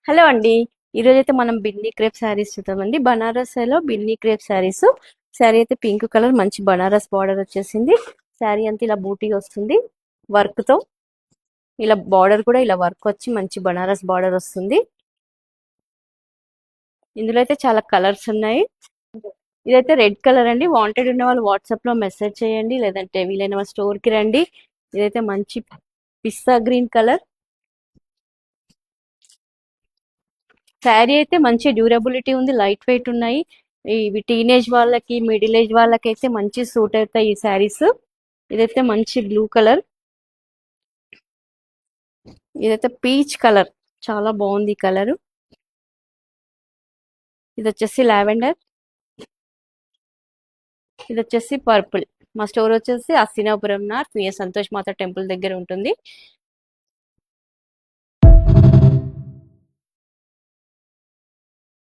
Hello అండి. ఈరోజైతే మనం బిన్ని క్రేప్ శారీస్ చూద్దామండి. బనారస్లో బిన్ని క్రేప్ శారీస్. శారీ అయితే పింక్ కలర్ మంచి బనారస్ బార్డర్ వచ్చేసింది. శారీ అంతా ఇలా బూటీ వస్తుంది వర్క్తో. ఇలా బార్డర్ కూడా ఇలా వర్క్ వచ్చి మంచి బనారస్ బార్డర్ వస్తుంది. ఇందులో అయితే చాలా కలర్స్ ఉన్నాయి. ఇదైతే రెడ్ కలర్ అండి. వాంటెడ్ ఉన్న వాళ్ళు వాట్సాప్లో మెసేజ్ చేయండి, లేదంటే వీలైన వాళ్ళ స్టోర్కి రండి. ఇదైతే మంచి పిస్తా గ్రీన్ కలర్. శారీ అయితే మంచి డ్యూరబిలిటీ ఉంది, లైట్ వెయిట్ ఉన్నాయి. ఇవి టీనేజ్ వాళ్ళకి, మిడిల్ ఏజ్ వాళ్ళకి అయితే మంచి సూట్ అవుతాయి ఈ శారీస్. ఇదైతే మంచి బ్లూ కలర్. ఇదైతే పీచ్ కలర్, చాలా బాగుంది ఈ కలర్. ఇది వచ్చేసి లావెండర్. ఇది వచ్చేసి పర్పుల్. మా స్టోర్ వచ్చేసి అస్సినాపురం నార్త్ నియర్ సంతోష్ మాత టెంపుల్ దగ్గర ఉంటుంది.